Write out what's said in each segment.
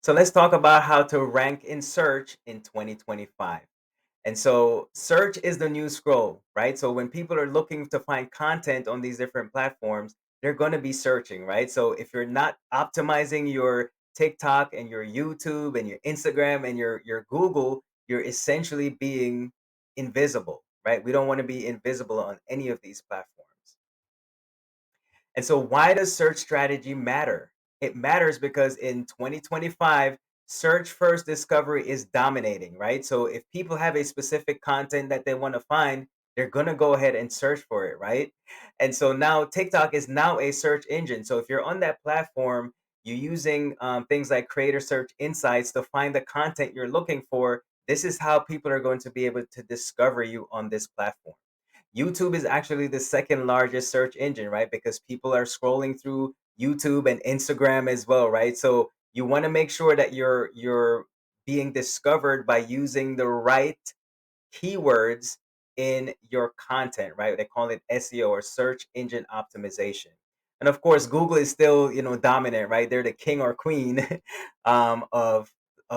So let's talk about how to rank in search in 2025. And so search is the new scroll, right? So when people are looking to find content on these different platforms, they're going to be searching, right? So if you're not optimizing your TikTok and your YouTube and your Instagram and your Google, you're essentially being invisible, right? We don't want to be invisible on any of these platforms. And so, why does search strategy matter? It matters because in 2025, search first discovery is dominating, right? So, if people have a specific content that they want to find, they're going to go ahead and search for it, right? And so now TikTok is now a search engine. So, if you're on that platform, you're using things like creator search insights to find the content you're looking for. This is how people are going to be able to discover you on this platform. YouTube is actually the second largest search engine, right? Because people are scrolling through YouTube and Instagram as well, right? So you want to make sure that you're being discovered by using the right keywords in your content, right? They call it SEO or search engine optimization. And of course, Google is still, dominant, right? They're the king or queen of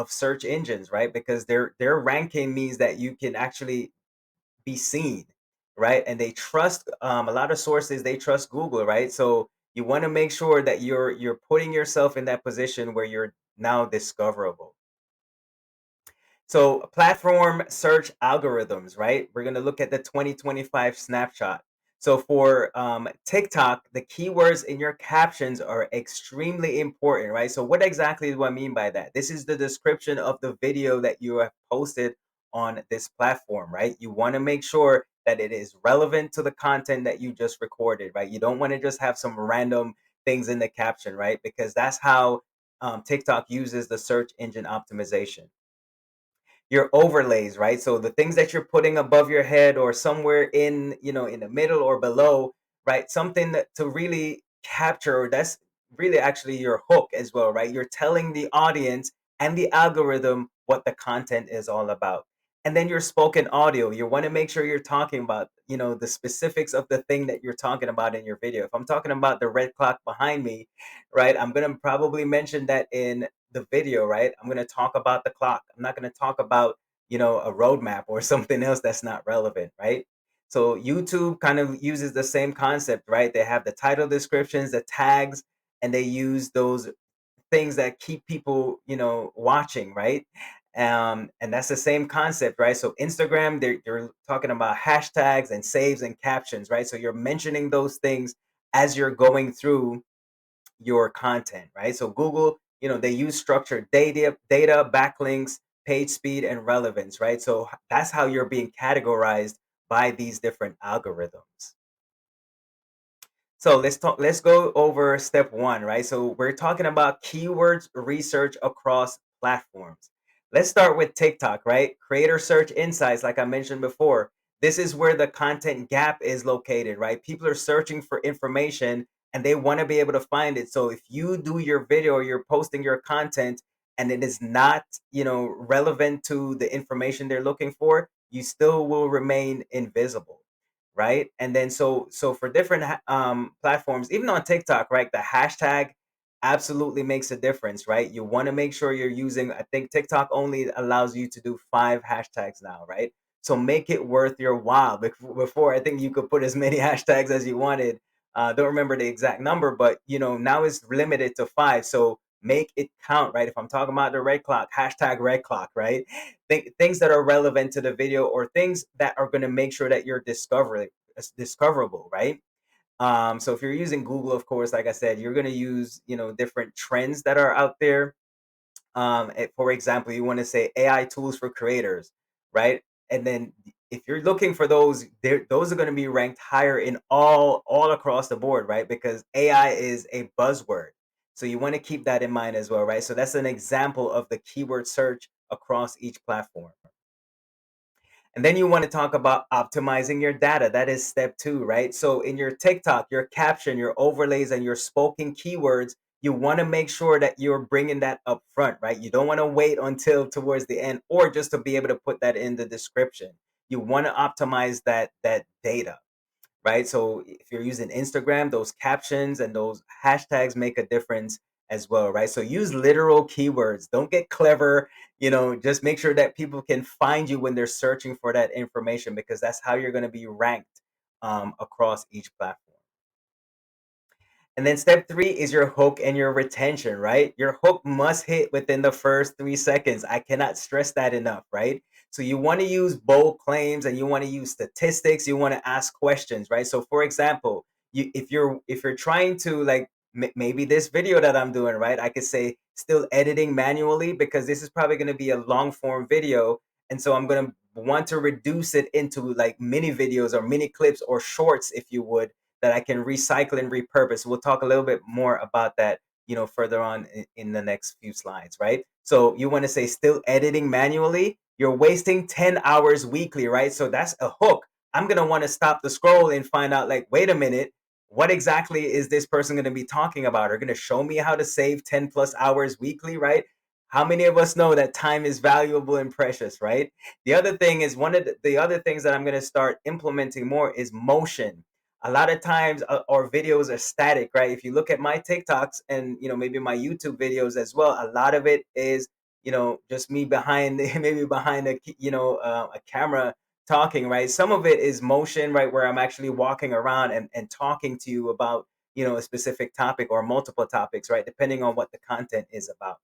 search engines, right? Because their ranking means that you can actually be seen, right? And they trust a lot of sources. They trust Google, right? So you want to make sure that you're putting yourself in that position where you're now discoverable. So platform search algorithms, right? We're going to look at the 2025 snapshot. So for TikTok, the keywords in your captions are extremely important, right? So what exactly do I mean by that? This is the description of the video that you have posted on this platform, right? You want to make sure that it is relevant to the content that you just recorded, right? You don't want to just have some random things in the caption, right? Because that's how TikTok uses the search engine optimization. Your overlays, right? So the things that you're putting above your head or somewhere in, in the middle or below, right? Something that to really capture, that's really actually your hook as well, right? You're telling the audience and the algorithm what the content is all about. And then your spoken audio, you want to make sure you're talking about, the specifics of the thing that you're talking about in your video. If I'm talking about the red clock behind me, right, I'm going to probably mention that in the video, right? I'm going to talk about the clock. I'm not going to talk about, a roadmap or something else that's not relevant, right? So YouTube kind of uses the same concept, right? They have the title descriptions, the tags, and they use those things that keep people, watching, right? And that's the same concept, right? So Instagram, you're talking about hashtags and saves and captions, right? So you're mentioning those things as you're going through your content, right? So Google, they use structured data, backlinks, page speed, and relevance, right? So that's how you're being categorized by these different algorithms. So let's go over step one, right? So we're talking about keywords research across platforms. Let's start with TikTok, right? Creator search insights, like I mentioned before. This is where the content gap is located, right? People are searching for information and they want to be able to find it. So if you do your video or you're posting your content and it is not, relevant to the information they're looking for, you still will remain invisible, right? And then so for different platforms, even on TikTok, right, the hashtag absolutely makes a difference, right? You want to make sure you're using, I think TikTok only allows you to do 5 hashtags now, right? So make it worth your while. Before, I think you could put as many hashtags as you wanted. Don't remember the exact number, but now it's limited to 5. So make it count, right? If I'm talking about the red clock, hashtag red clock, right? Things that are relevant to the video or things that are going to make sure that you're discoverable, right? So if you're using Google, of course, like I said, you're going to use, different trends that are out there. For example, you want to say AI tools for creators, right? And then if you're looking for those, those are going to be ranked higher in all across the board, right? Because AI is a buzzword. So you want to keep that in mind as well, right? So that's an example of the keyword search across each platform. And then you want to talk about optimizing your data. That is step two, right? So in your TikTok, your caption, your overlays, and your spoken keywords, you want to make sure that you're bringing that up front, right? You don't want to wait until towards the end or just to be able to put that in the description. You want to optimize that data, right? So if you're using Instagram, those captions and those hashtags make a difference as well, right? So use literal keywords. Don't get clever, just make sure that people can find you when they're searching for that information, because that's how you're going to be ranked across each platform. And then step three is your hook and your retention, right? Your hook must hit within the first 3 seconds. I cannot stress that enough, right? So you want to use bold claims and you want to use statistics. You want to ask questions, right? So for example, if you're trying to like maybe this video that I'm doing, right? I could say still editing manually because this is probably going to be a long form video, and so I'm going to want to reduce it into like mini videos or mini clips or shorts, if you would, that I can recycle and repurpose. We'll talk a little bit more about that, further on in the next few slides, right? So you want to say still editing manually, you're wasting 10 hours weekly, right? So that's a hook. I'm going to want to stop the scroll and find out like, wait a minute, what exactly is this person going to be talking about? Are going to show me how to save 10 plus hours weekly, right? How many of us know that time is valuable and precious, right? The other thing is one of the other things that I'm going to start implementing more is motion. A lot of times our videos are static, right? If you look at my TikToks and maybe my YouTube videos as well, a lot of it is just me behind maybe behind a camera talking, right? Some of it is motion, right, where I'm actually walking around and talking to you about a specific topic or multiple topics, right, depending on what the content is about.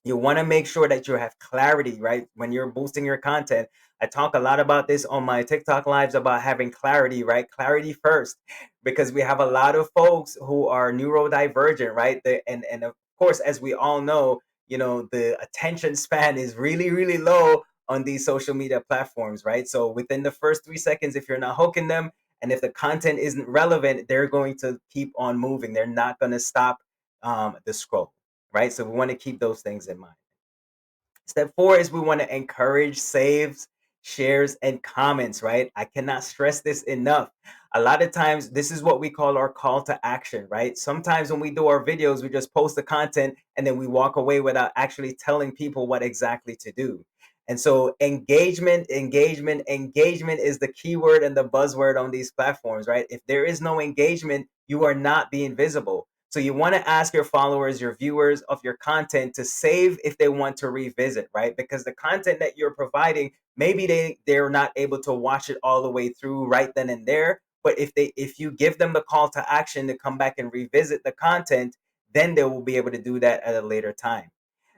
You want to make sure that you have clarity, right? When you're boosting your content. I talk a lot about this on my TikTok lives about having clarity, right? Clarity first, because we have a lot of folks who are neurodivergent, right? And of course, as we all know, the attention span is really, really low on these social media platforms, right? So within the first 3 seconds, if you're not hooking them and if the content isn't relevant, they're going to keep on moving. They're not going to stop the scroll, right? So we want to keep those things in mind. Step four is we want to encourage saves, shares, and comments, right? I cannot stress this enough. A lot of times, this is what we call our call to action, right? Sometimes when we do our videos, we just post the content and then we walk away without actually telling people what exactly to do. And so engagement is the keyword and the buzzword on these platforms, right? If there is no engagement, you are not being visible. So you want to ask your followers, your viewers of your content to save if they want to revisit, right? Because the content that you're providing, maybe they're not able to watch it all the way through right then and there. But if you give them the call to action to come back and revisit the content, then they will be able to do that at a later time,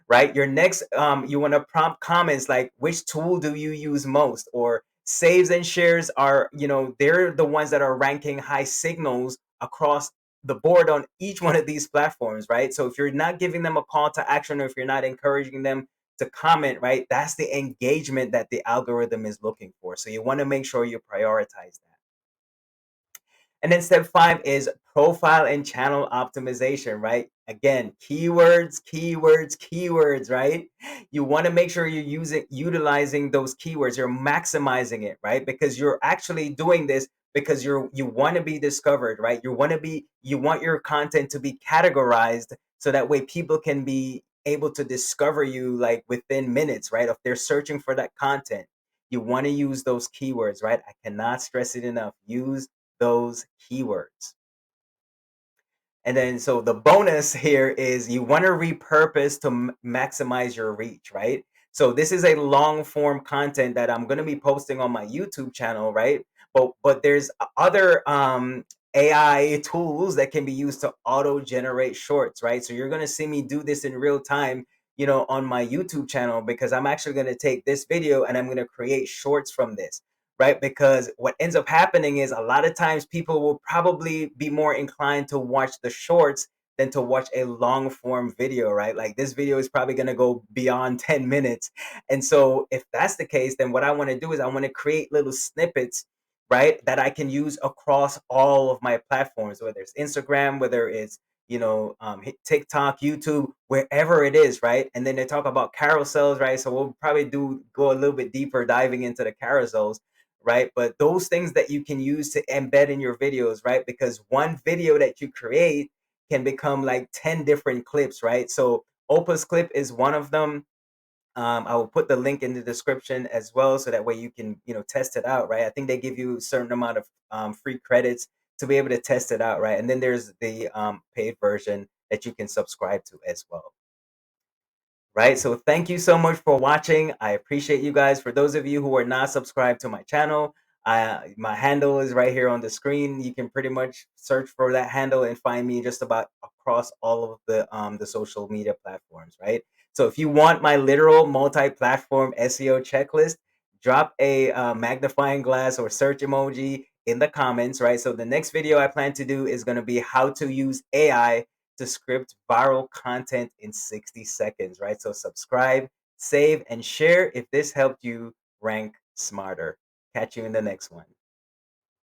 right? Your next, you want to prompt comments like, which tool do you use most? Or saves and shares are, they're the ones that are ranking high signals across the board on each one of these platforms, right? So if you're not giving them a call to action or if you're not encouraging them to comment, right, that's the engagement that the algorithm is looking for. So you want to make sure you prioritize that. And then step five is profile and channel optimization, right? Again, keywords, right? You want to make sure you're utilizing those keywords, you're maximizing it, right? Because you're actually doing this because you want to be discovered, right? You want your content to be categorized so that way people can be able to discover you like within minutes, right? If they're searching for that content, you want to use those keywords, right? I cannot stress it enough. Use those keywords. And then, so the bonus here is you want to repurpose to maximize your reach, right? So this is a long form content that I'm going to be posting on my YouTube channel, right? But there's other AI tools that can be used to auto generate shorts, right? So you're going to see me do this in real time, on my YouTube channel, because I'm actually going to take this video and I'm going to create shorts from this, right? Because what ends up happening is a lot of times people will probably be more inclined to watch the shorts than to watch a long form video, right? Like this video is probably going to go beyond 10 minutes. And so if that's the case, then what I want to do is I want to create little snippets, right, that I can use across all of my platforms, whether it's Instagram, whether it's TikTok, YouTube, wherever it is, right? And then they talk about carousels, right? So we'll probably do go a little bit deeper diving into the carousels, right? But those things that you can use to embed in your videos, right? Because one video that you create can become like 10 different clips, right? So Opus clip is one of them. I will put the link in the description as well, so that way you can, test it out, right? I think they give you a certain amount of free credits to be able to test it out, right? And then there's the paid version that you can subscribe to as well. Right? So thank you so much for watching. I appreciate you guys. For those of you who are not subscribed to my channel, my handle is right here on the screen. You can pretty much search for that handle and find me just about across all of the social media platforms, right? So if you want my literal multi-platform SEO checklist, drop a magnifying glass or search emoji in the comments, right? So the next video I plan to do is going to be how to use AI to script viral content in 60 seconds, right? So subscribe, save, and share if this helped you rank smarter. Catch you in the next one.